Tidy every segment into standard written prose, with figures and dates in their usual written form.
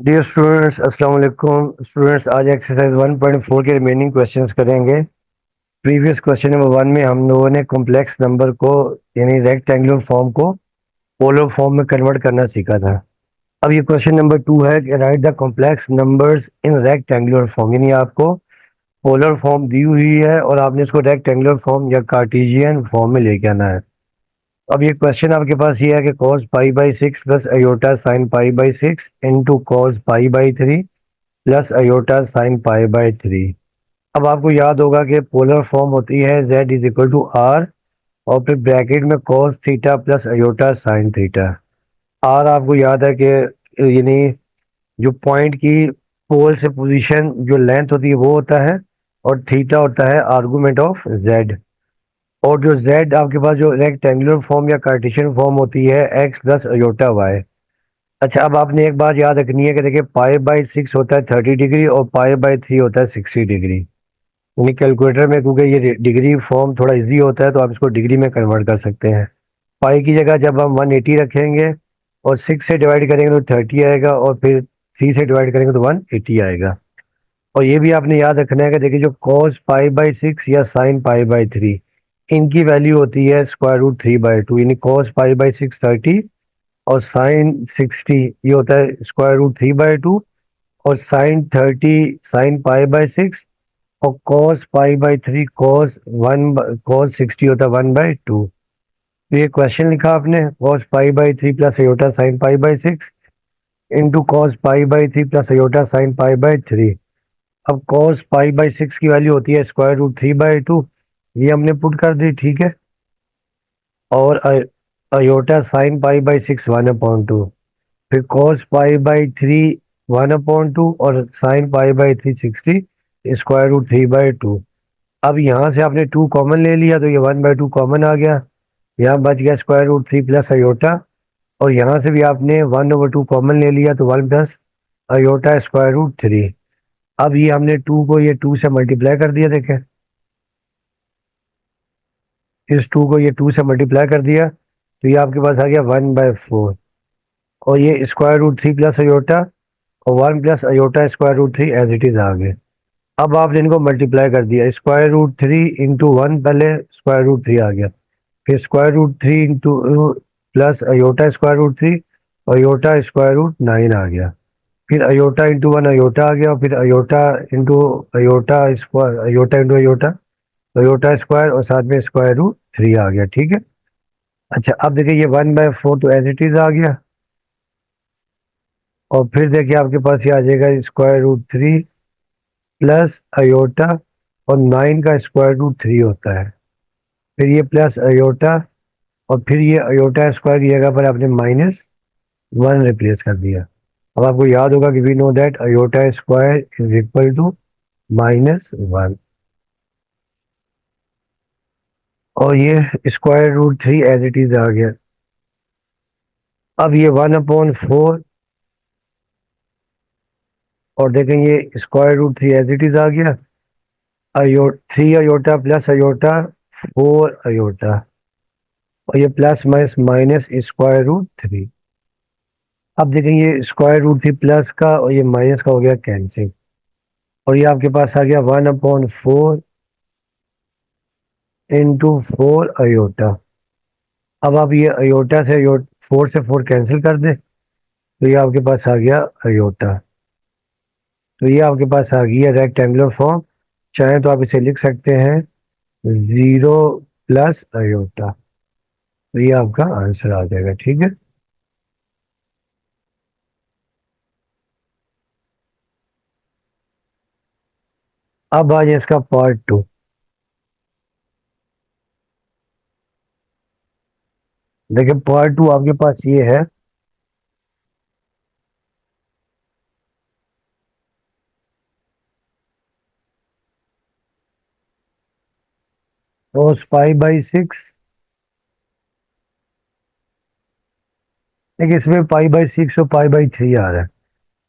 Dear students, अस्सलाम वालेकुम। Students, आज एक्सरसाइज 1.4 के रिमेनिंग क्वेश्चंस करेंगे। प्रीवियस क्वेश्चन नंबर 1 में हम लोगों ने कॉम्प्लेक्स नंबर को यानी रेक्टेंगुलर फॉर्म को पोलर फॉर्म में कन्वर्ट करना सीखा था। अब ये क्वेश्चन नंबर 2 है कि right the complex numbers in rectangular form, यानी आपको पोलर फॉर्म दी हुई है और आपने इसको रेक्टेंगुलर फॉर्म या कार्टेशियन फॉर्म में लेके आना है। अब ये क्वेश्चन आपके पास ये है कि cos pi by 6 plus iota sine pi by 6 into cos pi by 3 plus iota sine pi by 3। अब आपको याद होगा कि पोलर फॉर्म होती है z is equal to r और फिर ब्रैकेट में cos theta plus iota sine theta. R आपको याद है कि यानी जो पॉइंट की पोल से पोजीशन जो लेंथ होती है वो होता है, और थीटा होता है आर्गुमेंट ऑफ z। और जो z आपके पास जो रेक्टेंगुलर फॉर्म या कार्टेशियन फॉर्म होती है x प्लस अयोटा y। अच्छा, अब आपने एक बात याद रखनी है कि देखिए पाई बाई 6 होता है 30 डिग्री और पाई बाई 3 होता है 60 डिग्री। यानी कैलकुलेटर में क्योंकि ये डिग्री फॉर्म थोड़ा इजी होता है तो आप इसको डिग्री में कन्वर्ट कर सकते हैं। पाई की जगह जब हम 180 रखेंगे और 6 से डिवाइड करेंगे तो 30 आएगा, और फिर 3 से डिवाइड करेंगे तो 180 आएगा। और ये भी आपने याद रखना है कि देखिए जो cos पाई बाई 6 या साइन पाई बाई 3, इनकी वैल्यू होती है स्क्वायर रूट 3/2। यानी cos पाई बाई 6 30 और साइन 60 ये होता है स्क्वायर रूट 3/2, और साइन 30 साइन पाई बाई 6, और cos पाई बाई 3 cos 60 होता है 1/2। तो ये क्वेश्चन लिखा आपने cos pi by 3 plus iota sine pi by 6 into cos pi by 3 plus iota sine pi by 3। अब cos पाई बाई 6 की वैल्यू होती है स्क्वायर रूट 3/2, ये हमने पुट कर दी, ठीक है। और अयोटा साइन पाई बाई 6 1/2, फिर cos पाई बाई 3 1/2, और sine pi by 3 60 square root 3/2। अब यहाँ से आपने 2 कॉमन ले लिया तो ये 1/2 कॉमन आ गया, यहाँ बच गया स्क्वायर रूट 3 प्लस अयोटा, और यहाँ से भी आपने 1/2 कॉमन ले लिया तो 1 प्लस अयोटा स्क्वायर रूट 3। अब ये हमने 2 को ये 2 से मल्टीप्लाई कर दिया, देखें इस 2 को ये 2 से मल्टीप्लाई कर दिया तो ये आपके पास आ गया 1/4, और ये स्क्वायर रूट 3 प्लस अयोटा और 1 plus iota square root 3 as it is आ गए। अब आपने इनको मल्टीप्लाई कर दिया, स्क्वायर रूट 3 इंटू 1 पहले स्क्वायर रूट 3 आ गया, फिर square root 3 into plus iota square root 3, iota square root 9 आ गया, फिर अयोटा इंटू 1 अयोटा आ गया, और फिर iota into iota square iota into iota iota square, और साथ में स्क्वायर रूट 3 आ गया, ठीक है। अच्छा, अब देखिए ये 1/4 तो एज इट इज आ गया, और फिर देखिए आपके पास ये आ जाएगा स्क्वायर रूट 3 प्लस अयोटा, और 9 का स्क्वायर रूट 3 होता है, फिर ये प्लस अयोटा, और फिर ये अयोटा स्क्वायर की जगह पर आपने -1 रिप्लेस कर दिया। अब आपको याद होगा कि we know that iota square is equal to -1, और ये square root 3 as it is आ गया। अब ये 1/4, और देखें ये square root 3 as it is आ गया, 3 अयोटा प्लस अयोटा 4 अयोटा, और ये plus minus minus square root 3। अब देखें ये स्क्वायर रूट 3 प्लस का और ये माइनस का हो गया कैंसिल, और ये आपके पास आ गया 1/4 इंटू 4 अयोटा। अब आप ये अयोटा से 4 कैंसिल कर दें तो ये आपके पास आ गया अयोटा। तो ये आपके पास आ गई है रेक्टेंगुलर फॉर्म। चाहे तो आप इसे लिख सकते हैं 0 प्लस अयोटा, तो ये आपका आंसर आ जाएगा, ठीक है। अब आ जाए इसका पार्ट 2। देखिए पार्ट 2 आपके पास ये है, cos पाई बाई 6। देखिए इसमें पाई बाई 6 और पाई बाई 3 आ रहा है,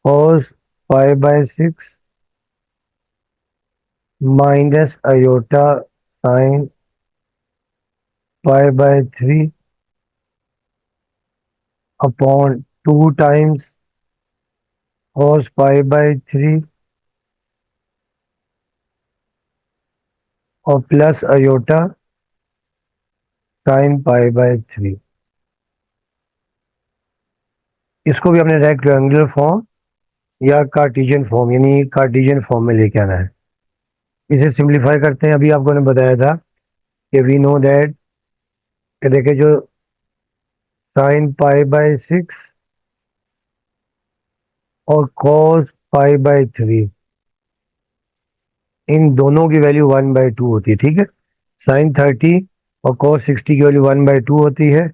cos pi by 6 minus iota sine pi by 3 upon 2 times cos pi by 3 और plus iota sine pi by 3। इसको भी हमने रेक्टेंगुलर फॉर्म या कार्टेशियन फॉर्म यानी कार्टेशियन फॉर्म में लेके आना है। इसे सिंप्लीफाई करते हैं। अभी आपको ने बताया था कि वी नो दैट, देखिए जो साइन पाई बाई 6 और कॉस पाई बाई 3, इन दोनों की वैल्यू 1/2 होती है। ठीक है, साइन 30 और कॉस 60 की वैल्यू 1/2 होती है।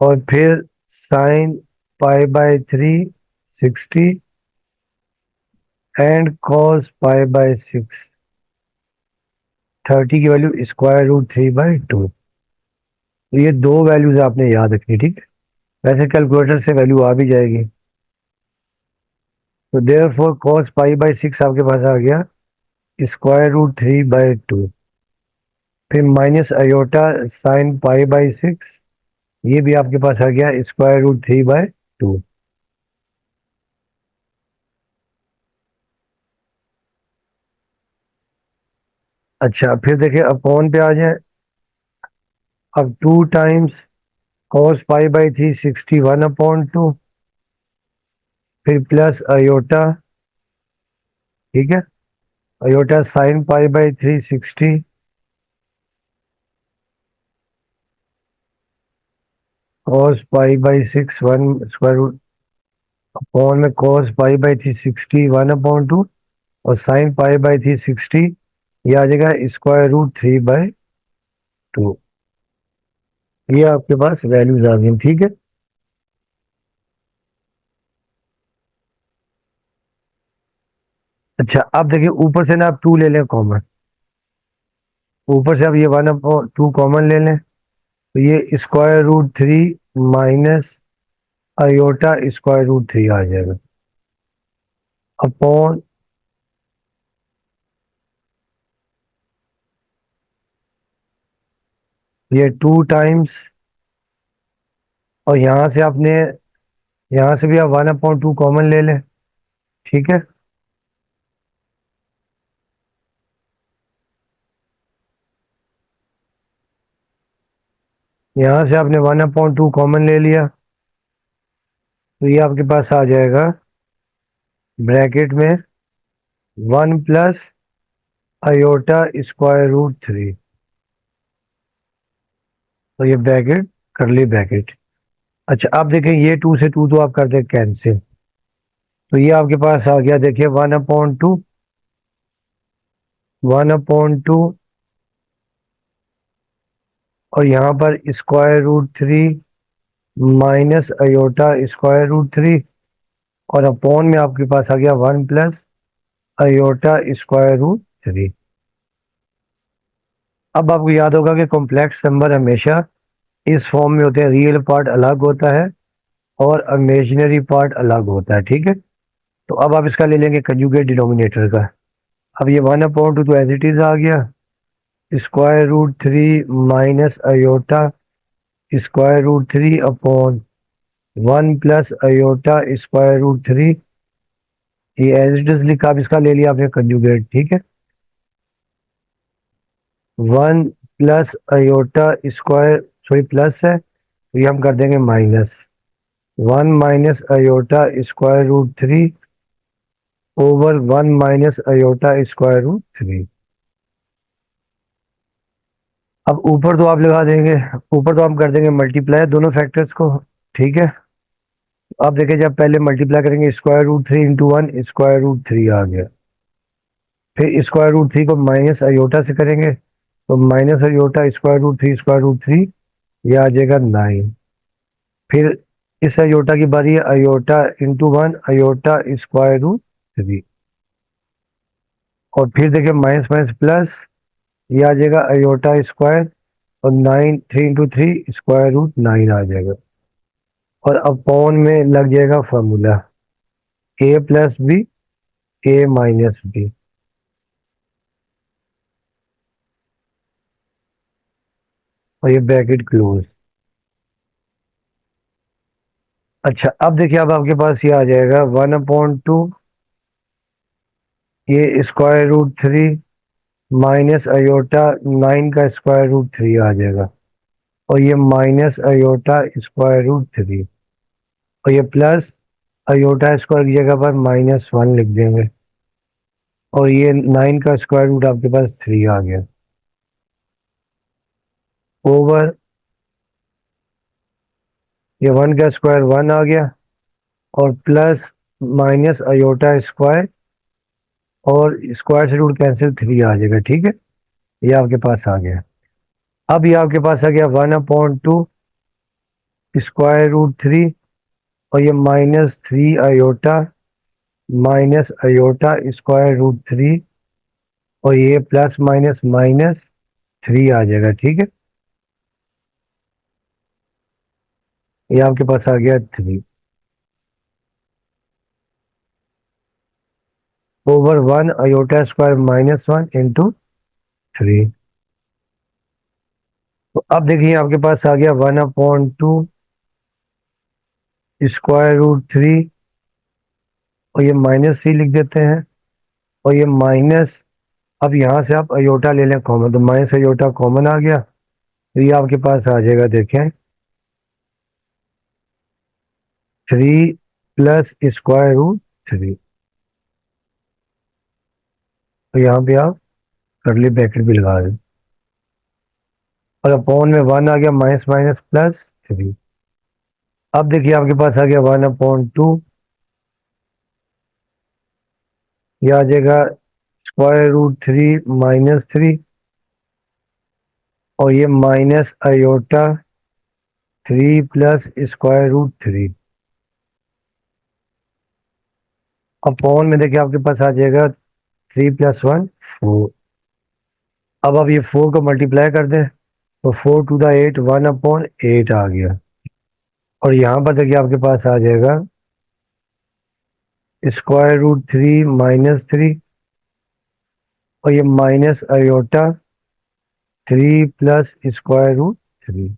और फिर sign pi by 3 60 and cos pi by 6 30 की वैल्यू √3/2। तो ये दो वैल्यूज आपने याद रखनी। ठीक है, वैसे कैलकुलेटर से वैल्यू आ भी जाएगी। तो therefore cos pi by 6 आपके पास आ गया √3/2। फिर minus iota sine pi by 6, ये भी आपके पास आ गया √3/2। अच्छा, फिर देखिए अपॉन पे आ जाए। अब 2 टाइम्स कॉस पाई बाई 3 61/2, फिर प्लस अयोटा। ठीक है, iota sine pi by 3 60 cos pi by 6 1 square root upon में कॉस पाई बाई 3 61/2 और साइन पाई बाई 3 60, ये आ जाएगा √3/2। ये आपके पास वैल्यूज आ गई। ठीक है, अच्छा अब देखिए ऊपर से ना आप 2 ले लें कॉमन। ऊपर से आप ये 1/2 कॉमन ले लें, तो ये √3 माइनस अयोटा √3 आ जाएगा अपॉन ये 2 टाइम्स। और यहाँ से आपने, यहाँ से भी आप 1/2 कॉमन ले लें। ठीक है, यहाँ से आपने 1/2 कॉमन ले लिया, तो ये आपके पास आ जाएगा ब्रैकेट में 1 प्लस अयोटा √3। तो ये ब्रैकेट करली ब्रैकेट। अच्छा आप देखें ये 2 से 2 तो आप कर दे कैंसिल, तो ये आपके पास आ गया देखिए 1/2 1/2 और यहाँ पर √3 माइनस अयोटा √3 और अपॉन में आपके पास आ गया 1 प्लस अयोटा √3। अब आपको याद होगा कि कॉम्प्लेक्स नंबर हमेशा इस फॉर्म में होते हैं, रियल पार्ट अलग होता है और इमेजिनरी पार्ट अलग होता है। ठीक है, तो अब आप इसका ले लेंगे कंजुगेट डिनोमिनेटर का। अब ये 1/2 तो एज इट इज आ गया √3 minus iota √3 upon 1 plus aorta √3। ये एज इट इज लिखा, अब इसका ले लिया आपने कंजुगेट। ठीक है, 1 plus iota square, sorry plus है तो ये हम कर देंगे minus 1 minus iota √3 over 1 minus iota √3। अब ऊपर तो आप लगा देंगे, ऊपर तो हम कर देंगे मल्टीप्लाई दोनों फैक्टर्स को। ठीक है, अब देखिए जब पहले मल्टीप्लाई करेंगे √3 इंटू 1 √3 आ गया। फिर √3 को माइनस अयोटा से करेंगे तो माइनस अयोटा √3 ये आ जाएगा 9। फिर इस अयोटा की बारी है, अयोटा इंटू 1 अयोटा √3। और फिर देखिए माइनस माइनस प्लस, ये आ जाएगा अयोटा स्क्वायर और 9 3 इंटू 3 √9 आ जाएगा। और अपॉन में लग जाएगा फॉर्मूला ए प्लस बी ए माइनस बी। और ये ब्रैकेट क्लोज। अच्छा, अब देखिए, अब आपके पास ये आ जाएगा 1/2, ये √3 माइनस अयोटा 9 का √3 आ जाएगा, और ये माइनस अयोटा √3, और ये प्लस अयोटा स्क्वायर की जगह पर -1 लिख देंगे, और ये 9 का स्क्वायर रूट आपके पास 3 आ गया, ओवर ये 1 का स्क्वायर 1 आ गया, और प्लस माइनस अयोटा स्क्वायर, और स्क्वायर से रूट कैंसिल 3 आ जाएगा। ठीक है, ये आपके पास आ गया। अब ये आपके पास आ गया 1/2 √3, और ये -3 अयोटा √3, और ये प्लस माइनस -3 आ जाएगा। ठीक है, ये आपके पास आ गया 3 ओवर 1 अयोटा स्क्वायर -1 इंटू 3। तो अब देखिए, आपके पास आ गया 1/2 √3, और ये -3 लिख देते हैं, और ये माइनस, अब यहाँ से आप अयोटा ले लें कॉमन, तो माइनस अयोटा कॉमन आ गया, तो ये आपके पास आ जाएगा, देखें, 3 प्लस √3। तो यहाँ पे आप करली ब्रैकेट भी लगा दें, और अपॉन में 1 आ गया, माइनस माइनस +3। अब देखिए, आपके पास आ गया 1/2, ये आ जाएगा √3 -3, और ये माइनस अयोटा 3 प्लस √3, अपॉन में देखिए आपके पास आ जाएगा 3 + 1 4। अब आप ये 4 को मल्टीप्लाई कर दें, तो 4 × 8 1/8 आ गया, और यहाँ पर देखिए आपके पास आ जाएगा √3 -3, और ये माइनस अयोटा 3 प्लस √3।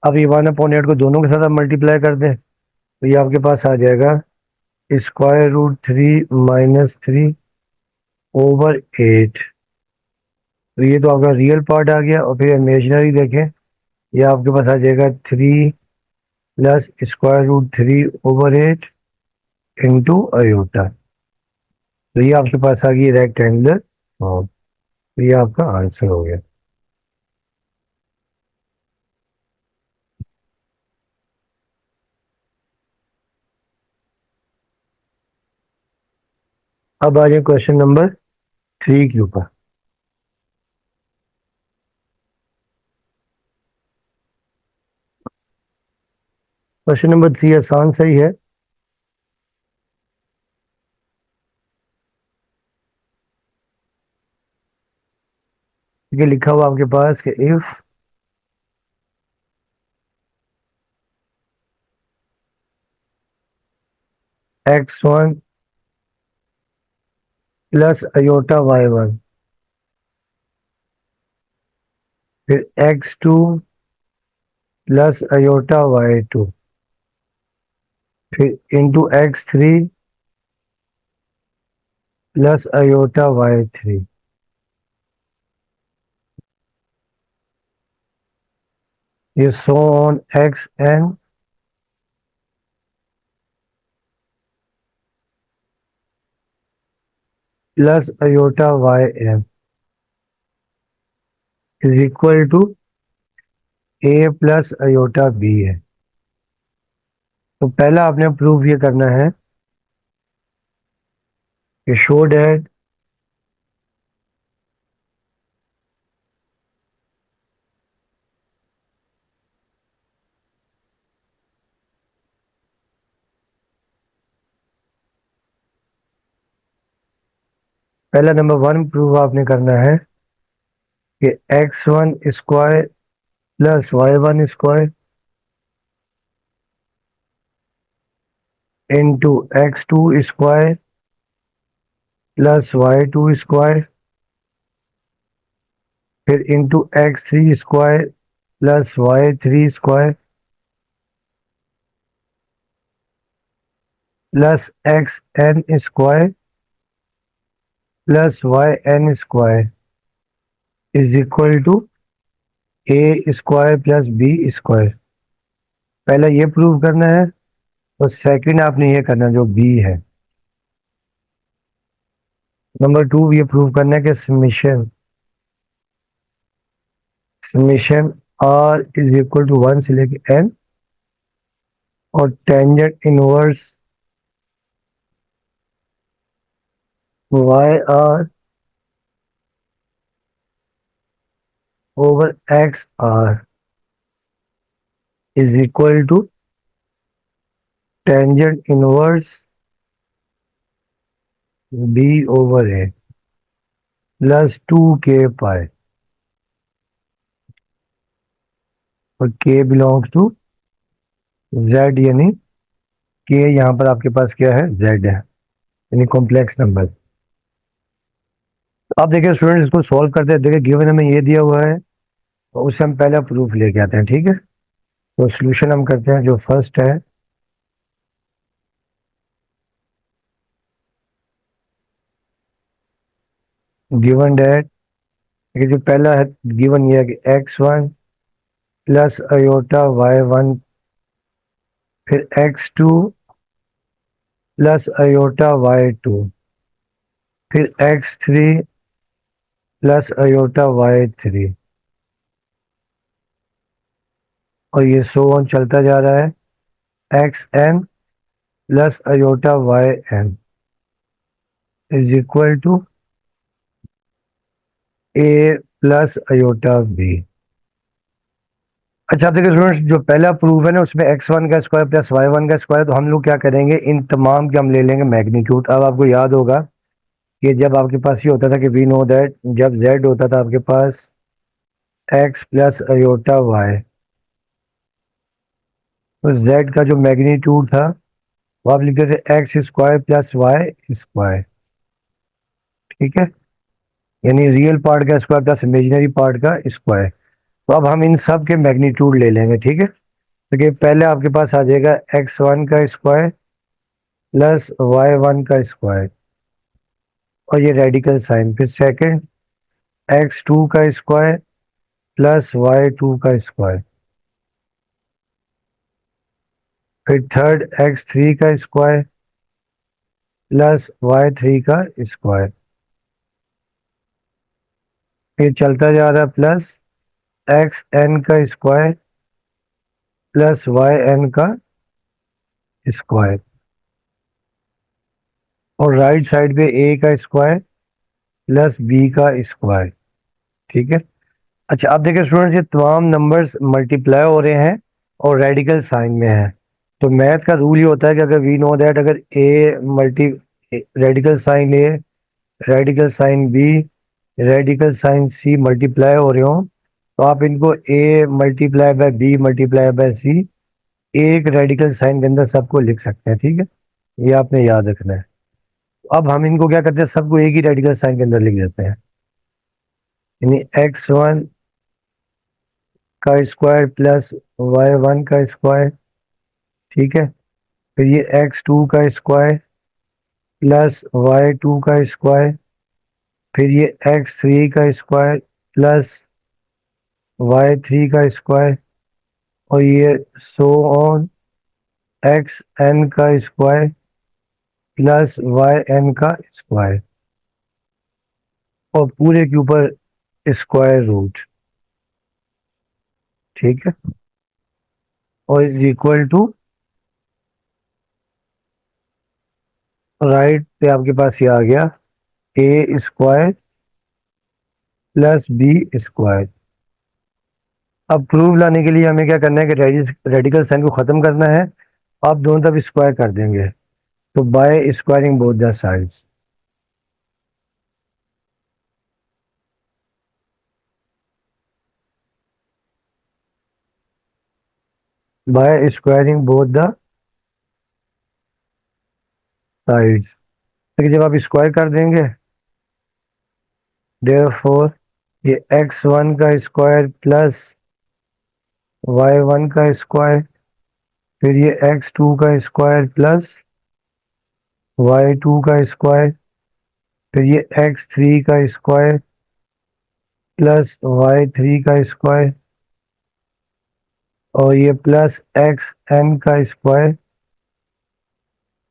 अब ये 1/8 को दोनों के साथ आप मल्टीप्लाई कर दें, तो ये आपके पास आ जाएगा √3 -3 ओवर 8। तो ये तो आपका रियल पार्ट आ गया, और फिर इमेजिनरी देखें, ये आपके पास आ जाएगा 3 प्लस √3 ओवर 8 इंटू अयोटा। तो ये आपके पास आ गई रेक्टेंगुलर फॉर्म। तो ये आपका आंसर हो गया। अब आ जाए क्वेश्चन नंबर 3 के ऊपर। क्वेश्चन नंबर 3 आसान सही है। ये लिखा हुआ आपके पास कि if x1 plus iota y1, फिर x2 प्लस अयोटा y2, फिर into x3 plus iota y3, ये so on xn plus iota yn is equal to a plus iota b है। तो पहला आपने प्रूफ ये करना है कि शो डैट पहला नंबर 1 प्रूफ आपने करना है कि x1 square plus y1 square into x2 square plus y2 square, फिर into x3 square plus y3 square, plus X N square plus Y N square is equal to A square plus B square. पहला ये prove करना है और second आपने ये करना है जो बी है। नंबर टू ये प्रूव करना है कि summation summation r is equal to 1 से लेके एन और tangent inverse y r over x r is equal to tangent inverse b over a plus 2k pi और k बिलोंग्स टू z, यानी k यहाँ पर आपके पास क्या है, z है, यानी कॉम्प्लेक्स नंबर। अब देखिए स्टूडेंट्स, इसको सॉल्व करते हैं। देखिए गिवन हमें ये दिया हुआ है और उससे हम पहला प्रूफ लेके आते हैं, ठीक है। तो सोल्यूशन हम करते हैं। जो फर्स्ट है, गिवन डेट, देखिए जो पहला है गिवन ये है कि x1 प्लस अयोटा y1 फिर x2 प्लस अयोटा y2 फिर x3 प्लस अयोटा y3 और ये सो ऑन चलता जा रहा है। xn plus iota yn is equal to a plus iota b। अच्छा देखिए स्टूडेंट्स, जो पहला प्रूफ है ना उसमें x1 का स्क्वायर प्लस y1 का स्क्वायर, तो हम लोग क्या करेंगे, इन तमाम के हम ले लेंगे मैग्नीट्यूड। अब आपको याद होगा कि जब आपके पास ये होता था कि वी नो दैट जब z होता था आपके पास x प्लस अयोटा y, तो z का जो मैग्नीट्यूड था वो आप लिखते थे x square plus y square, ठीक है, यानी रियल पार्ट का स्क्वायर प्लस इमेजिनरी पार्ट का स्क्वायर। तो अब हम इन सब के मैग्नीट्यूड ले लेंगे, ठीक है। देखिए पहले आपके पास आ जाएगा x1 का स्क्वायर प्लस y1 का स्क्वायर और ये रेडिकल साइन, फिर सेकंड x2 का स्क्वायर प्लस y2 का स्क्वायर, फिर थर्ड x3 का स्क्वायर प्लस y3 का स्क्वायर, फिर चलता जा रहा है प्लस xn का स्क्वायर प्लस yn का स्क्वायर और राइट साइड पे a का स्क्वायर प्लस b का स्क्वायर, ठीक है। अच्छा अब देखिए स्टूडेंट्स, ये तमाम नंबर्स मल्टीप्लाई हो रहे हैं और रेडिकल साइन में है। तो मैथ का रूल ये होता है कि अगर वी नो दैट अगर A multi radical sign A radical sign B radical sign C multiply हो रहे हो, तो आप इनको A multiply by B multiply by C एक रेडिकल साइन के अंदर सबको लिख सकते हैं, ठीक है। ये आपने याद रखना है। अब हम इनको क्या करते हैं, सबको एक ही रेडिकल साइन के अंदर लिख देते हैं, यानी x1 का स्क्वायर प्लस y1 का स्क्वायर, ठीक है। फिर ये x2 का स्क्वायर प्लस y2 का स्क्वायर, फिर ये x3 का स्क्वायर प्लस y3 का स्क्वायर और ये सो ऑन xn का स्क्वायर प्लस yn का स्क्वायर और पूरे के ऊपर स्क्वायर रूट, ठीक है, और इज इक्वल टू राइट पे आपके पास ये आ गया ए स्क्वायर प्लस बी स्क्वायर। अब प्रूफ लाने के लिए हमें क्या करना है कि रेडिकल साइन को खत्म करना है। आप दोनों तरफ स्क्वायर कर देंगे, तो by squaring both the sides, by squaring both the sides. देखिए जब आप स्क्वायर कर देंगे, देयरफॉर ये x1 का स्क्वायर प्लस y1 का स्क्वायर, फिर ये x2 का स्क्वायर प्लस y2 का स्क्वायर, फिर ये x3 का स्क्वायर प्लस y3 का स्क्वायर, और ये प्लस एक्स एन का स्क्वायर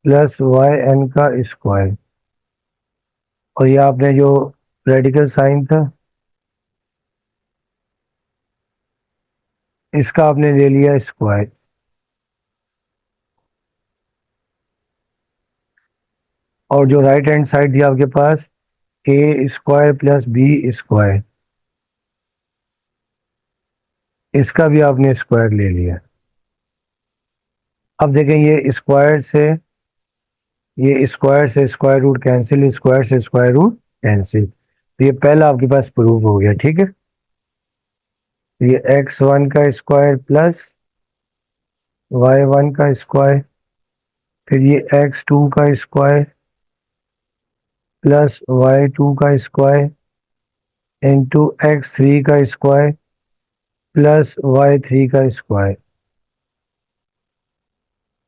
प्लस वाई एन का स्क्वायर, और ये आपने जो रेडिकल साइन था इसका आपने ले लिया स्क्वायर, और जो राइट हैंड साइड थी आपके पास ए स्क्वायर प्लस बी स्क्वायर, इसका भी आपने स्क्वायर ले लिया। अब देखें ये स्क्वायर से स्क्वायर रूट कैंसिल, स्क्वायर से स्क्वायर रूट कैंसिल, तो ये पहला आपके पास प्रूफ हो गया। ठीक है, ये x1 का स्क्वायर प्लस y1 का स्क्वायर, फिर ये x2 का स्क्वायर प्लस y2 का स्क्वायर इंटू x3 का स्क्वायर प्लस y3 का स्क्वायर,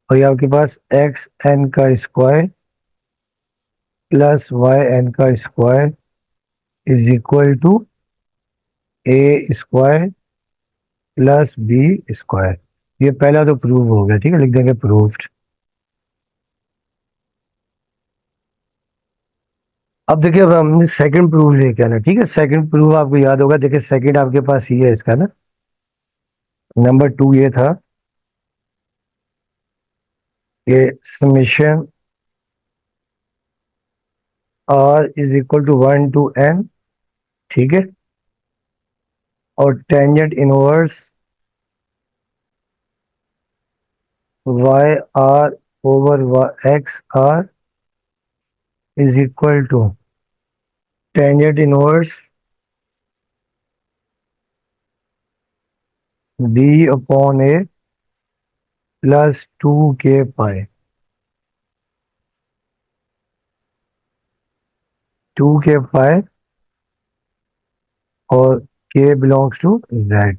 और ये आपके पास एक्स एन का स्क्वायर प्लस वाई एन का square is equal to A square plus B square. ये पहला तो प्रूव हो गया। ठीक है, लिख देंगे प्रूव्ड। अब देखिए, अब हमने सेकंड प्रूफ लेके आना। ठीक है, सेकंड प्रूफ आपको याद होगा। देखिए सेकंड आपके पास ये है इसका ना, नंबर 2 ये था, ये summation r is equal to 1 to n। ठीक है, और tangent inverse y r over x r is equal to tangent inverse b upon a plus 2k pi. 2k pi और k बिलोंग्स टू z।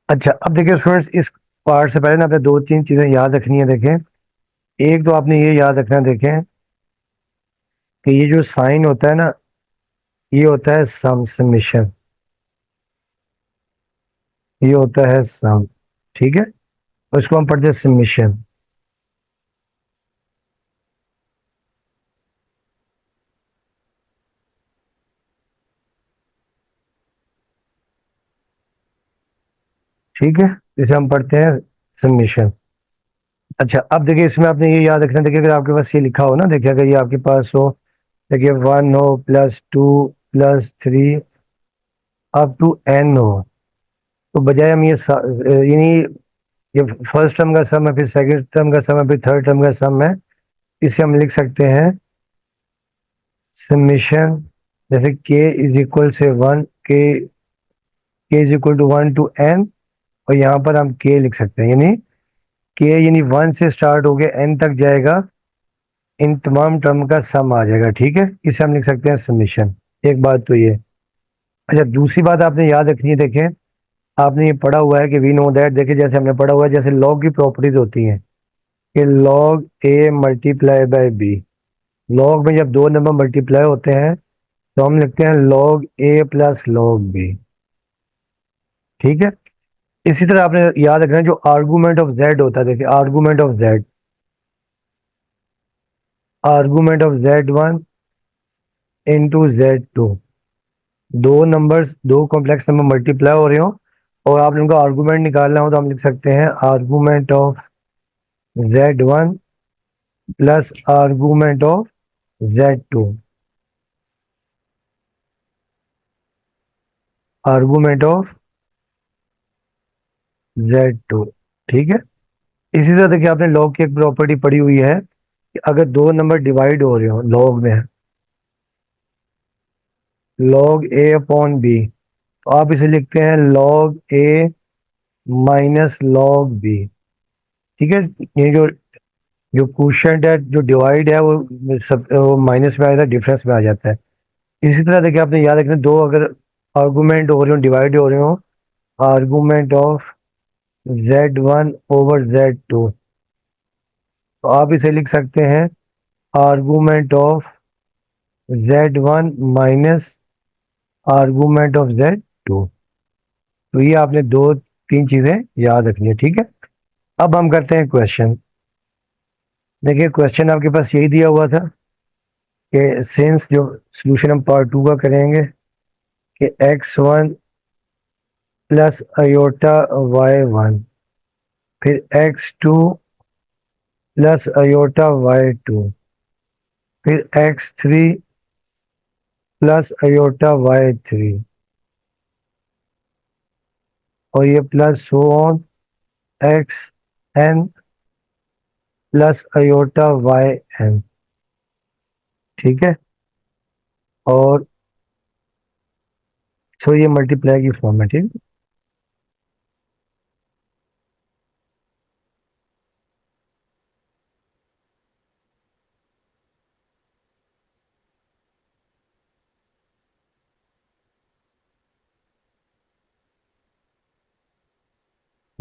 अच्छा, अब देखिए students, इस part से पहले ना आपने दो तीन चीजें याद रखनी है। देखें, एक तो आपने ये याद रखना, देखें कि ये जो साइन होता है ना, ये होता है समेशन, ये होता है सम। ठीक है, और इसको हम पढ़ते हैं समेशन। ठीक है, इसे हम पढ़ते हैं समेशन। अच्छा, अब देखिए इसमें आपने ये याद रखना, देखिए अगर आपके पास ये लिखा हो ना, देखिए अगर ये आपके पास हो, देखिए 1 हो plus 2 plus 3 up to n हो, तो बजाय हम यानी ये फर्स्ट टर्म का सम है, फिर सेकंड टर्म का सम है, फिर थर्ड टर्म का सम है, इसे हम लिख सकते हैं समेशन। जैसे k इज इक्वल से 1, k is equal to 1 to n, और यहाँ पर हम k लिख सकते हैं, यानी k यानी 1 से स्टार्ट होके n तक जाएगा, इन तमाम टर्म का सम आ जाएगा। ठीक है, इसे हम लिख सकते हैं समेशन। एक बात तो ये। अच्छा, दूसरी बात आपने याद रखनी है। देखें, आपने ये पढ़ा हुआ है कि वी नो दैट, देखिए जैसे हमने पढ़ा हुआ है, जैसे लॉग की प्रॉपर्टीज होती हैं कि log a multiply by b, log में जब दो नंबर मल्टीप्लाई होते हैं तो हम लिखते हैं लॉग ए प्लस लॉग बी। ठीक है, इसी तरह आपने याद रखना है जो आर्गूमेंट ऑफ जेड होता है। देखिए argument of z1 into z2, दो नंबर्स, दो कॉम्प्लेक्स नंबर मल्टीप्लाई हो रहे हो और आपने उनका आर्गूमेंट निकालना हो, तो हम लिख सकते हैं argument of z1 plus argument of z2, argument of z2। ठीक है, इसी तरह देखिए आपने लॉग की एक प्रॉपर्टी पढ़ी हुई है कि अगर दो नंबर डिवाइड हो रहे हो लॉग में, लॉग ए अपॉन बी, तो आप इसे लिखते हैं लॉग ए माइनस लॉग बी। ठीक है, ये जो जो क्वोशिएंट है, जो डिवाइड है, वो माइनस में आ जाता है, डिफरेंस में आ जाता है। इसी तरह देखिए आपने याद रखना, दो अगर आर्गूमेंट हो रहे हो, डिवाइड हो रहे हो, argument of z1 over z2, तो आप इसे लिख सकते हैं argument of z1 minus argument of z2। तो ये आपने दो तीन चीजें याद रखनी है, ठीक है। अब हम करते हैं क्वेश्चन। देखिए क्वेश्चन आपके पास यही दिया हुआ था कि सिंस, जो सोल्यूशन हम पार्ट 2 का करेंगे, कि x1 प्लस अयोटा y1, फिर x2 प्लस अयोटा y2, फिर x3 प्लस अयोटा y3, और ये plus so on x n plus iota y n, ठीक है। और सो ये मल्टीप्लाई की फॉर्म है, ठीक है।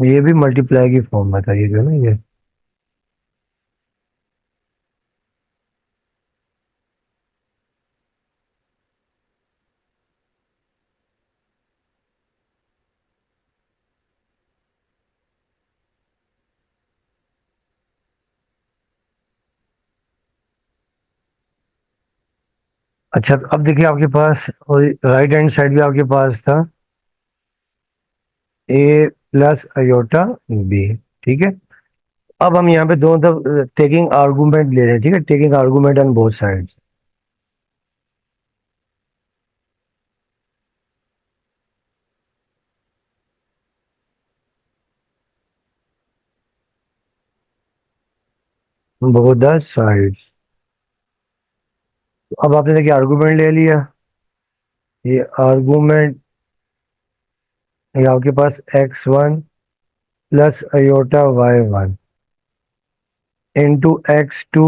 ये भी मल्टीप्लाई की फॉर्म में था, ये जो है ना, अच्छा, तो अब देखिए आपके पास राइट हैंड साइड भी आपके पास था ए प्लस अयोटा बी, ठीक है। अब हम यहाँ पे दोनों तरफ टेकिंग आर्गूमेंट ले रहे हैं, ठीक है, taking argument on both sides. Both the sides. अब आपने देखिए आर्गूमेंट ले लिया, ये आर्गूमेंट, ये आपके पास x1 plus iota y1 into x2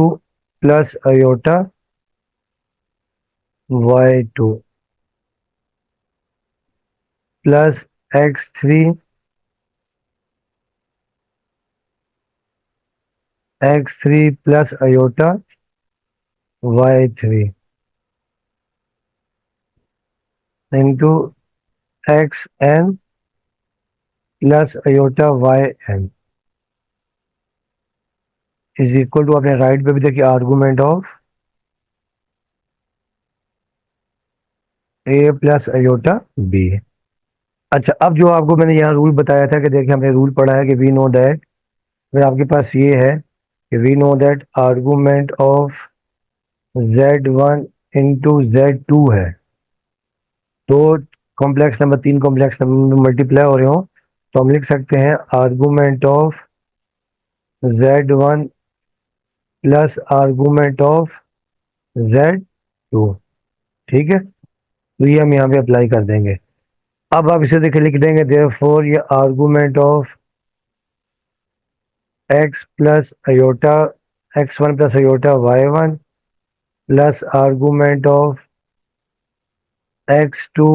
plus iota y2 plus x3 plus iota y3 into xn plus iota yn is equal to, अपने राइट पे भी देखिए argument of a plus iota b. अच्छा, अब जो आपको मैंने यहाँ रूल बताया था कि देखिए हमने रूल पढ़ा है कि वी नो दैट, फिर आपके पास ये है कि we know that argument of z1 into z2 है। दो कॉम्प्लेक्स नंबर, तीन कॉम्प्लेक्स नंबर मल्टीप्लाई हो रहे हो, तो हम लिख सकते हैं argument of z1 plus argument of z2, ठीक है। तो ये हम यहाँ पे अप्लाई कर देंगे। अब आप इसे देखिए लिख देंगे देयरफॉर ये argument of x plus iota x1 plus iota y1 plus argument of x2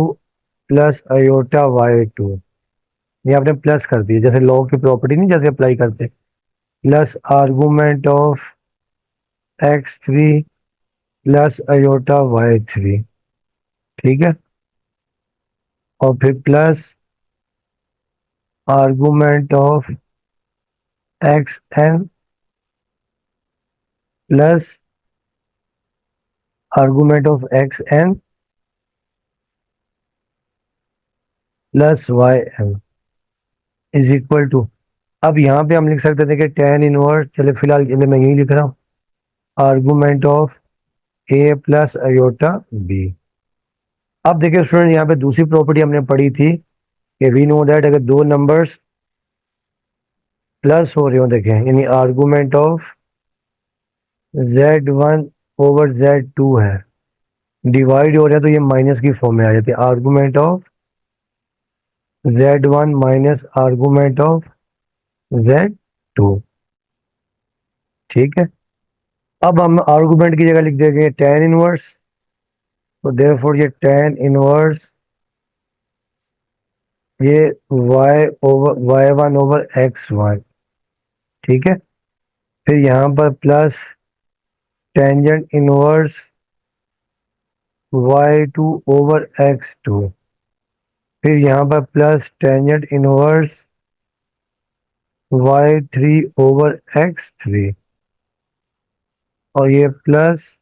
plus iota y2, ये आपने प्लस कर दिया, जैसे लॉग की प्रॉपर्टी नहीं जैसे अप्लाई करते, plus argument of x3 plus iota y3, ठीक है। और फिर plus argument of xn plus argument of xn plus yn is equal to, अब यहाँ पे हम लिख सकते थे कि टेन इनवर्स, चले फिलहाल के लिए मैं यही लिख रहा हूँ, argument of a plus iota b. अब देखिए स्टूडेंट, यहाँ पे दूसरी प्रॉपर्टी हमने पढ़ी थी कि वी नो दैट अगर दो नंबर्स प्लस हो रहे हो, देखें, यानी argument of z1 over z2 है, डिवाइड हो रहा है तो ये माइनस की फॉर्म में आ जाती है, argument of z1 minus argument of z2, ठीक है। अब हम आर्गूमेंट की जगह लिख देंगे टेन इनवर्स, तो देयरफॉर ये टेन इनवर्स ये y over y1 over x1, ठीक है। फिर यहाँ पर plus tangent inverse y2 over x2, फिर यहाँ पर plus tangent inverse y3 over x3, और ये plus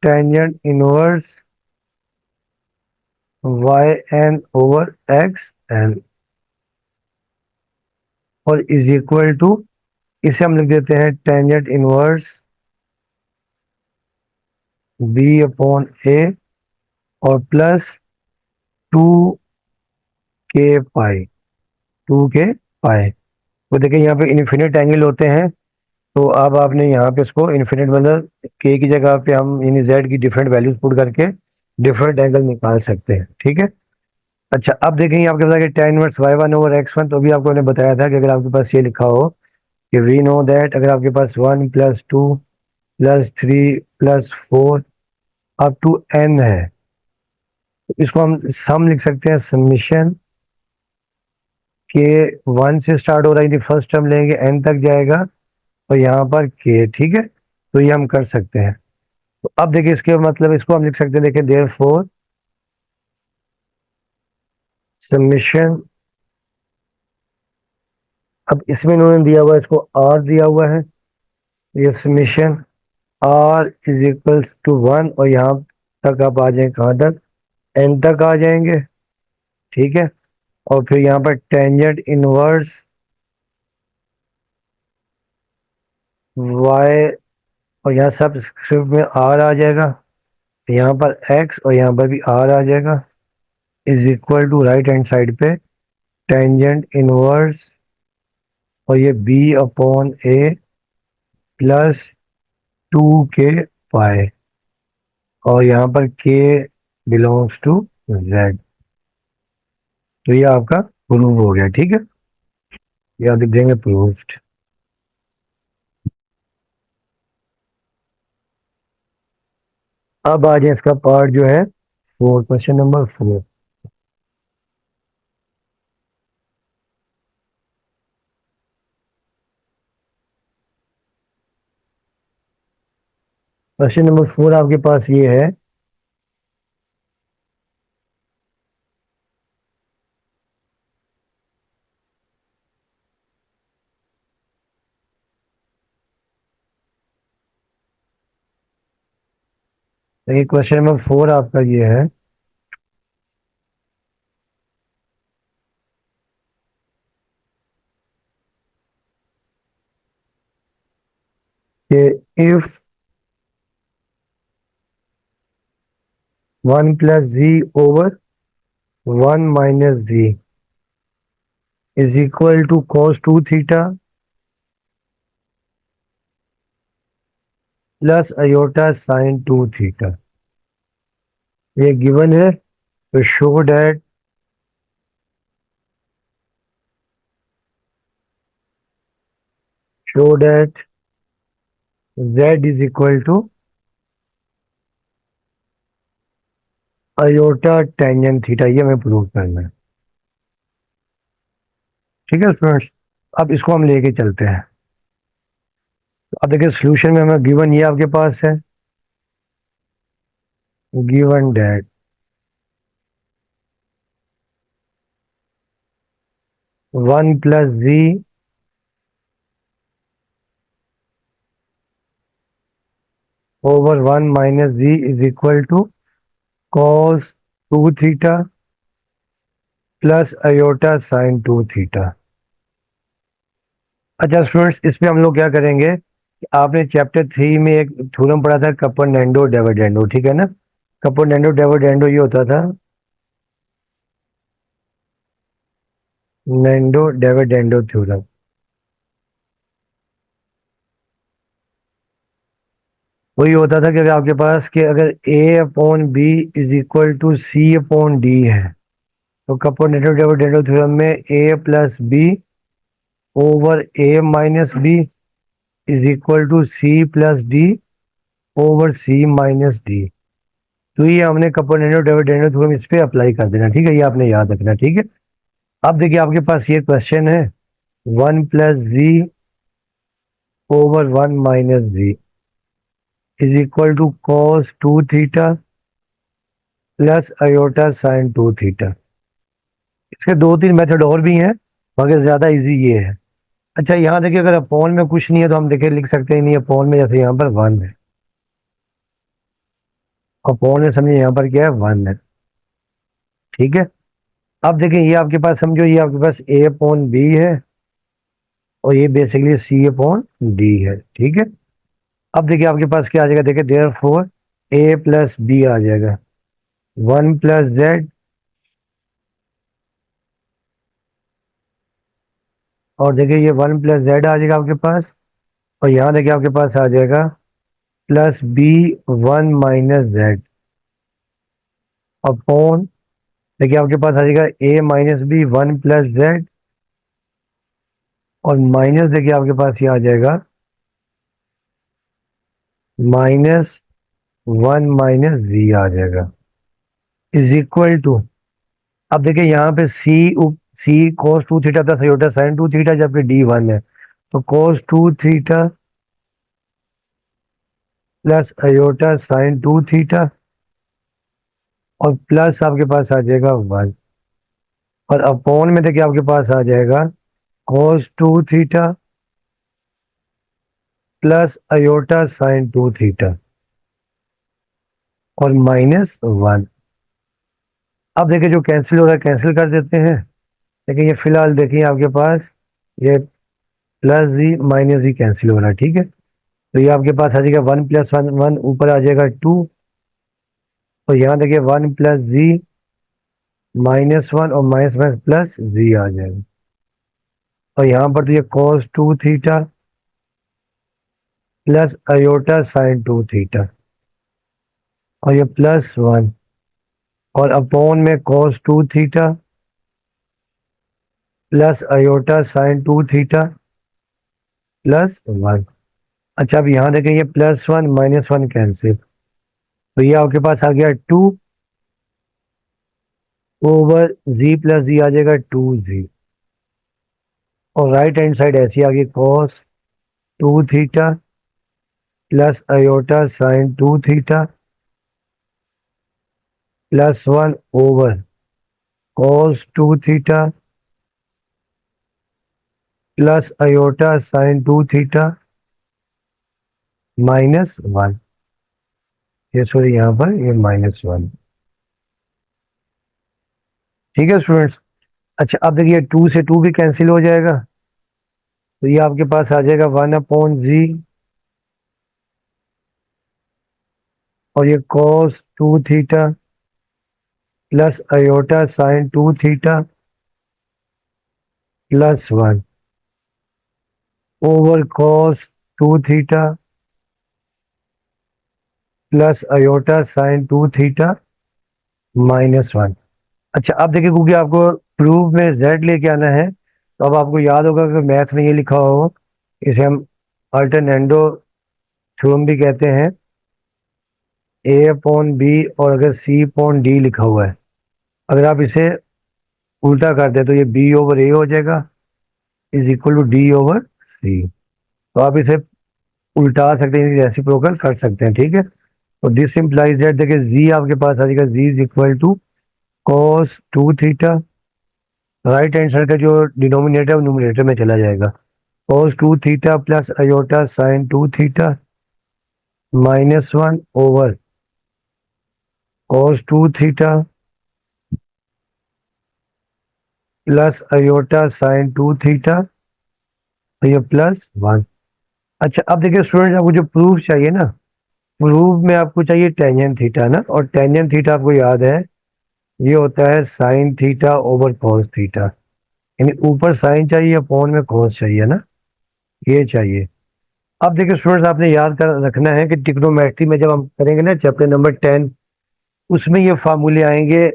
tangent inverse yn over xn, और इज इक्वल टू, इसे हम लिख देते हैं tangent inverse b upon a, और प्लस 2k पाई, 2k पाई। तो देखिए यहाँ पे इन्फिनिट एंगल होते हैं, तो अब आपने यहाँ पे इसको इन्फिनिट मतलब k की जगह पे हम यानी z की डिफरेंट वैल्यूज पुट करके डिफरेंट एंगल निकाल सकते हैं, ठीक है। अच्छा, अब देखेंगे आपके पास tan inverse y1 over x1, तो भी आपको मैंने बताया था कि अगर आपके पास ये लिखा हो कि वी नो दैट, अगर आपके पास 1 + 2 + 3 + 4 अप टू n है, तो इसको हम सम लिख सकते हैं, समीशन के 1 से स्टार्ट हो रहा है, फर्स्ट टर्म लेंगे n तक जाएगा, और यहाँ पर k, ठीक है। तो ये हम कर सकते हैं। तो अब देखिए इसके मतलब इसको हम लिख सकते हैं, देखिए देयरफॉर समीशन, अब इसमें इन्होंने दिया हुआ है, इसको r दिया हुआ है, ये summation r is equals to 1, और यहाँ तक आप आ जाएंगे, कहाँ तक, n तक आ जाएंगे, ठीक है। और फिर यहाँ पर टेंजेंट इनवर्स y, और यहाँ सब स्क्रिप्ट में r आ जाएगा, यहाँ पर x और यहाँ पर भी r आ जाएगा, is equal to right hand side पे टेंजेंट इनवर्स, और ये b upon a plus 2k pi, और यहाँ पर k बिलोंग्स टू z। तो ये आपका प्रूव हो गया, ठीक है। ये आप लिख देंगे प्रूव्ड। अब आ जाए इसका पार्ट जो है 4, क्वेश्चन नंबर 4। क्वेश्चन नंबर 4 आपके पास ये है देखिए क्वेश्चन नंबर 4 आपका ये है कि if 1 + z/(1 - z) is equal to cos 2 theta plus iota sin 2 theta, ये गिवन है। तो show that z is equal to iota tangent theta, ये हमें प्रूव करना है, ठीक है स्टूडेंट्स। अब इसको हम लेके चलते हैं। तो अब देखिए सोल्यूशन में हमें गिवन ये आपके पास है, given that 1 + z/(1 - z) is equal to cos 2 theta plus iota sin 2 theta. अच्छा स्टूडेंट्स, इस पे हम लोग क्या करेंगे कि आपने चैप्टर 3 में एक थ्योरम पढ़ा था, कपर-नेंडो डिविडेंडो, ठीक है ना। कपर-नेंडो डिविडेंडो ये होता था, नेंडो डिविडेंडो थ्योरम। वही होता था कि अगर आपके पास कि अगर a upon b is equal to c upon d है, तो कपर-नेंडो डिविडेंडो थ्योरम में a plus b over a minus b is equal to c plus d over c minus d. तो ये हमने कपर-नेंडो डिविडेंडो थ्योरम इस पे apply कर देना, ठीक है, ये आपने याद रखना, ठीक है। अब देखिए आपके पास ये क्वेश्चन है 1 + z over 1 - z is equal to cos 2 theta plus iota sine 2 theta. इसके दो तीन मेथड और भी हैं, मगर ज्यादा इजी ये है। अच्छा यहाँ देखिए, अगर अपॉन में कुछ नहीं है तो हम देखिए लिख सकते हैं, नहीं अपॉन में, जैसे यहाँ पर 1 है, अपॉन में समझिए यहाँ पर क्या है, 1 है। ठीक है। अब देखिए ये आपके पास, समझो ये आपके पास a अपॉन बी है और ये बेसिकली c अपॉन डी है। ठीक है। अब देखिए आपके पास क्या आ जाएगा, देखिए therefore a plus B आ जाएगा, 1 + z, और देखिए ये 1 + z आ जाएगा आपके पास, और यहाँ देखिए आपके पास आ जाएगा प्लस बी 1 - z अपॉन, देखिए आपके पास आ जाएगा a - b 1 + z, और माइनस देखिए आपके पास ये आ जाएगा -1 - z आ जाएगा, इज इक्वल टू, अब देखिए यहाँ पे सी cos 2 theta plus iota sine 2 theta, जबकि डी 1 है, तो cos 2 theta plus iota sine 2 theta, और प्लस आपके पास आ जाएगा 1, और अपॉन में देखिए आपके पास आ जाएगा cos 2 theta plus iota sine 2 theta, और -1। अब देखिए जो कैंसिल हो रहा है कैंसिल कर देते हैं, लेकिन ये फिलहाल देखिए आपके पास ये प्लस जी माइनस जी कैंसिल हो रहा है। ठीक है। तो ये आपके पास आ जाएगा 1 + 1 ऊपर आ जाएगा 2, तो यहाँ देखिए 1 + z -1 और माइनस प्लस जी आ जाएगा, और यहाँ पर तो ये cos 2 theta plus iota sine 2 theta, और ये +1, और अपॉन में cos 2 theta plus iota sine 2 theta +1। अच्छा अब यहाँ देखें, ये +1 -1 कैंसिल, तो ये आपके पास आ गया 2 ओवर z + z आ जाएगा 2z, और राइट हैंड साइड ऐसी आ गई cos 2 theta plus iota sine 2 theta +1 over cos 2 theta plus iota sine 2 theta -1। ये सॉरी यहाँ पर ये -1। ठीक है स्टूडेंट्स। अच्छा अब देखिए 2 से 2 भी कैंसिल हो जाएगा, तो ये आपके पास आ जाएगा 1/z, और ये cos 2 theta plus iota sine 2 theta +1 over cos 2 theta plus iota sine 2 theta -1। अच्छा अब देखिए, क्योंकि आपको प्रूफ में z लेके आना है, तो अब आपको याद होगा कि मैथ में ये लिखा हो, इसे हम अल्टरनेंडो थ्योरम भी कहते हैं, a/b, और अगर c/d लिखा हुआ है, अगर आप इसे उल्टा कर दे तो ये b/a हो जाएगा, इज इक्वल टू d/c। तो आप इसे उल्टा सकते हैं, रेसिप्रोकल कर सकते हैं। ठीक है। तो दिस इम्प्लाइज दैट, देखिए z आपके पास आ जाएगा, z is equal to cos 2 theta, right hand side का जो डिनोमिनेटर है वो न्यूमरेटर में चला जाएगा, cos 2 theta plus iota sine 2 theta -1 over cos 2 theta plus iota sine 2 theta, तो ये +1। अच्छा अब देखिए स्टूडेंट, आपको जो प्रूफ चाहिए ना, प्रूफ में आपको चाहिए टेंजेंट थीटा ना, और टेंजेंट थीटा आपको याद है ये होता है sine theta over cos theta, यानी ऊपर साइन चाहिए, अपॉन में कॉस चाहिए ना, ये चाहिए। अब देखिए स्टूडेंट्स, आपने याद कर रखना है कि ट्रिग्नोमेट्री में जब हम करेंगे ना चैप्टर नंबर 10, उसमें ये फार्मूले आएंगे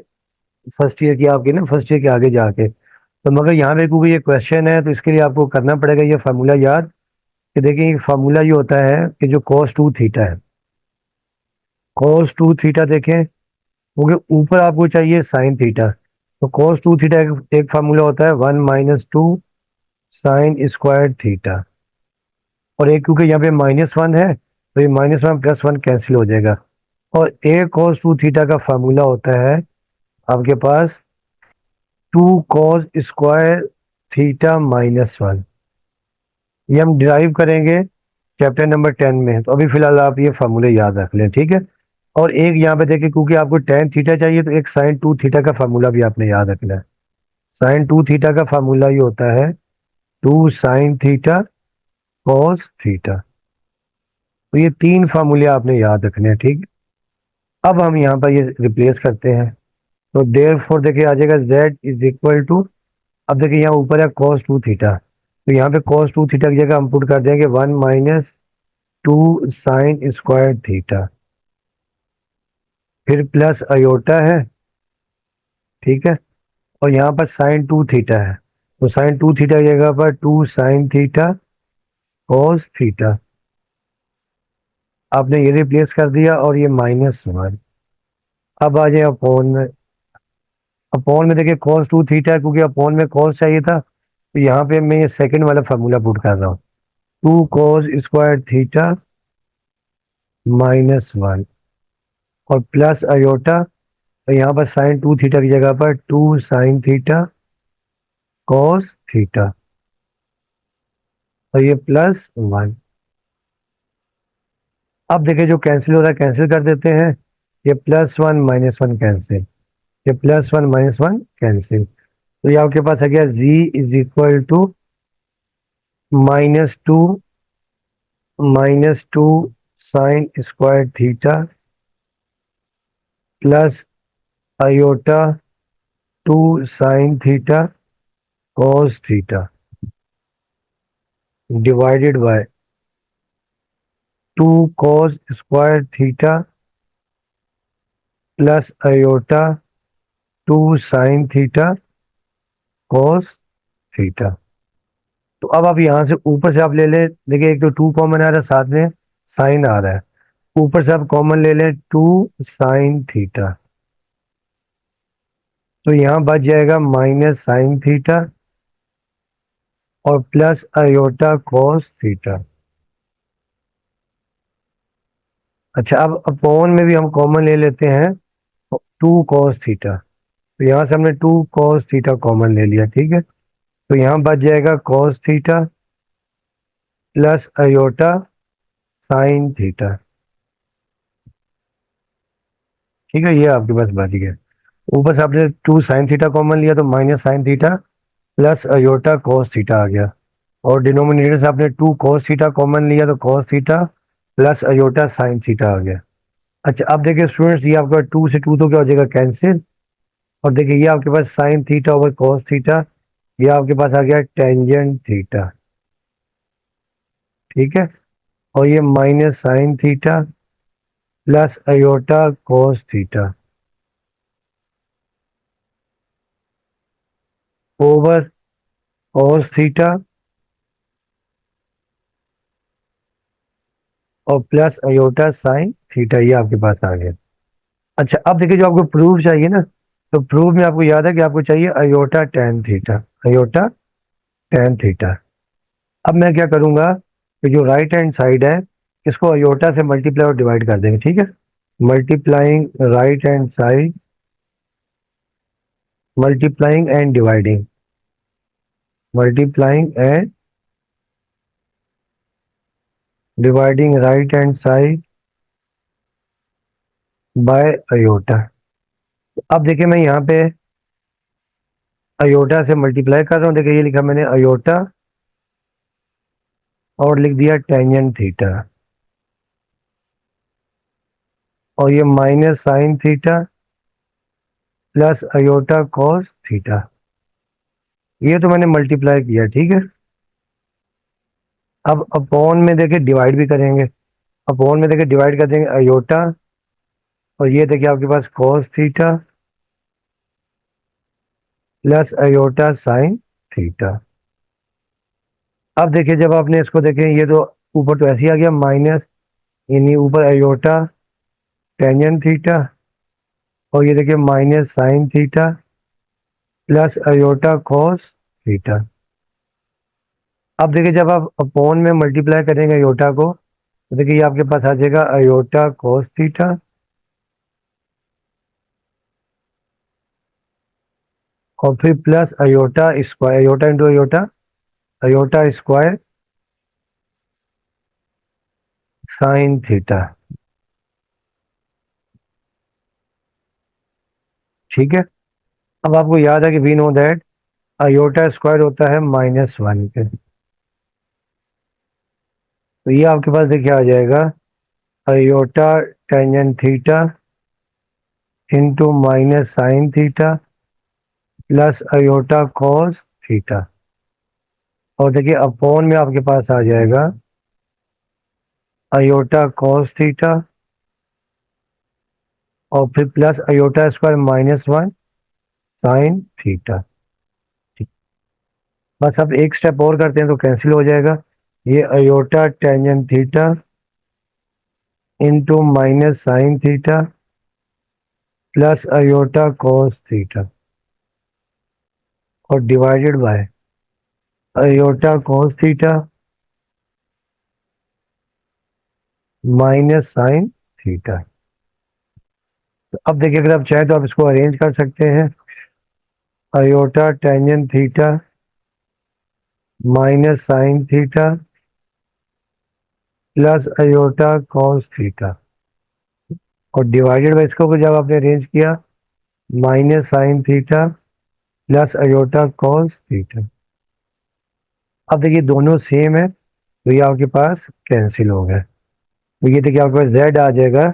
फर्स्ट ईयर की आपके ना, फर्स्ट ईयर के आगे जाके। तो मगर यहाँ पे क्योंकि ये क्वेश्चन है, तो इसके लिए आपको करना पड़ेगा ये फार्मूला याद, कि देखिए ये फार्मूला ये होता है कि जो cos 2 थीटा है, cos 2 थीटा देखें, क्योंकि ऊपर आपको चाहिए साइन थीटा, तो cos 2 थीटा एक फार्मूला होता है 1 - 2 साइन स्क्वायर थीटा, और एक क्योंकि यहाँ पे -1 है तो ये -1 + 1 कैंसिल हो जाएगा। और a cos 2 थीटा का फार्मूला होता है आपके पास 2 cos² थीटा -1। ये हम डिराइव करेंगे चैप्टर नंबर 10 में, तो अभी फिलहाल आप ये फार्मूले याद रख लें, ठीक है। और एक यहाँ पे देखिए, क्योंकि आपको tan थीटा चाहिए तो एक sin 2 थीटा का फार्मूला भी आपने याद रखना है। sin 2 थीटा का फार्मूला ये होता है 2 sin थीटा cos थीटा। तो ये 3 फार्मूले आपने याद रखने हैं, ठीक। अब हम यहाँ पर ये रिप्लेस करते हैं, तो देयर फोर देखिए आ जाएगा z = अब देखिए यहाँ ऊपर है cos 2 थीटा, तो यहाँ पे cos 2 थीटा की जगह हम पुट कर देंगे 1 - 2 sin² थीटा, फिर प्लस अयोटा है, ठीक है। और यहाँ पर sin 2 थीटा है, तो sin 2 थीटा की जगह पर 2 sin थीटा cos थीटा। आपने ये रिप्लेस कर दिया और ये -1। अब आ जाए अपोन में। अपोन में देखिए cos 2 थीटा है, क्योंकि अपोन में cos चाहिए था, तो यहाँ पे मैं ये सेकंड वाला फार्मूला पुट कर रहा हूँ 2 cos² थीटा -1 और प्लस अयोटा, तो यहाँ पर sin 2 थीटा की जगह पर 2 sin थीटा cos थीटा और ये +1। अब देखिए जो कैंसिल हो रहा है कैंसिल कर देते हैं, ये +1 -1 कैंसिल, ये +1 -1 कैंसिल। तो ये आपके पास आ गया z = -2 sin² theta plus aorta 2 sin theta cos theta divided by 2 cos² theta plus aorta 2 sin theta cos theta. तो अब आप यहाँ से ऊपर से आप ले लें, देखिए एक तो 2 कॉमन आ रहा है, साथ में साइन आ रहा है, ऊपर से आप कॉमन ले लें 2 sin थीटा, तो यहाँ बच जाएगा -sin थीटा और प्लस अयोटा cos थीटा। अच्छा, अब अपॉन में भी हम कॉमन ले लेते हैं 2 cos थीटा, तो यहाँ से हमने 2 cos थीटा कॉमन ले लिया, ठीक है। तो यहाँ बच जाएगा cos theta plus iota sin theta, ठीक है। ये आपके पास बच गया। ऊपर से आपने 2 sin थीटा कॉमन लिया तो -sin theta plus iota cos theta आ गया, और डिनोमिनेटर से आपने 2 cos थीटा कॉमन लिया तो cos theta plus iota sin theta आ गया। अच्छा, अब देखिए स्टूडेंट्स, ये आपका 2 से 2 तो क्या हो जाएगा कैंसिल, और देखिए ये आपके पास sin theta over cos theta, ये आपके पास आ गया टेंजेंट थीटा, ठीक है। और ये -sin theta plus iota cos theta over cos theta और प्लस अयोटा sin थीटा, ये आपके पास आ गया। अच्छा, अब देखिए जो आपको प्रूफ चाहिए ना, तो प्रूफ में आपको याद है कि आपको चाहिए iota tan theta, iota tan theta. अब मैं क्या करूंगा कि जो राइट हैंड साइड है इसको अयोटा से मल्टीप्लाई और डिवाइड कर देंगे, ठीक है। Multiplying right hand side, multiplying and dividing, multiplying and dividing right hand side by iota. अब देखिए मैं यहाँ पे अयोटा से मल्टीप्लाई कर रहा हूँ, देखिए ये लिखा मैंने अयोटा और लिख दिया टेंजेंट थीटा, और ये -sin theta plus iota cos theta, ये तो मैंने मल्टीप्लाई किया, ठीक है। अब अपॉन में देखिए डिवाइड भी करेंगे, अपॉन में देखिए डिवाइड कर देंगे अयोटा, और ये देखिए आपके पास cos theta plus iota sin theta. अब देखिए जब आपने इसको देखें, ये तो ऊपर तो ऐसे ही आ गया माइनस, यानी ऊपर अयोटा टेंजेंट थीटा, और ये देखिए -sin theta plus iota cos theta. अब देखिए जब आप अपॉन में मल्टीप्लाई करेंगे अयोटा को, तो देखिए ये आपके पास आ जाएगा अयोटा कोस थीटा और फिर plus iota square, iota into iota, iota square sine theta. ठीक है। अब आपको याद है कि we know that iota square होता है -1 के, तो ये आपके पास देखिए आ जाएगा iota tangent theta into minus sine theta plus iota cos theta. और देखिए अपॉन में आपके पास आ जाएगा अयोटा कॉस थीटा और फिर plus iota square -1 sign theta. ठीक। बस अब एक स्टेप और करते हैं तो कैंसिल हो जाएगा। ये iota tangent theta into minus sine theta plus iota cos theta और divided by iota cos theta minus sine theta. तो अब देखिए अगर आप चाहें तो आप इसको अरेंज कर सकते हैं। Iota tangent theta minus sine theta plus iota cos theta और डिवाइडेड बाय इसको जब आपने अरेंज किया minus sine theta plus iota cos theta. अब देखिए दोनों सेम है तो ये आपके पास कैंसिल हो गया। तो ये देखिए आपके पास z आ जाएगा,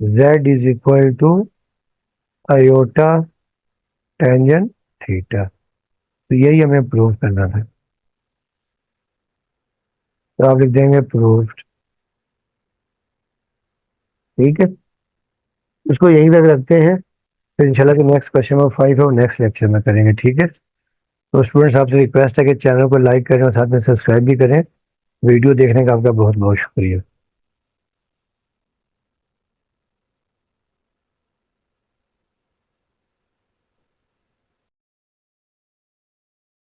z is equal to iota tangent theta. तो यही हमें प्रूव करना था, तो आप लिख देंगे प्रूव्ड। ठीक है, इसको यहीं तक रखते हैं, फिर इंशाल्लाह कि नेक्स्ट क्वेश्चन नंबर 5 और नेक्स्ट लेक्चर में करेंगे। ठीक है, तो स्टूडेंट्स आपसे रिक्वेस्ट है कि चैनल को लाइक करें और साथ में सब्सक्राइब भी करें। वीडियो देखने का आपका बहुत बहुत शुक्रिया।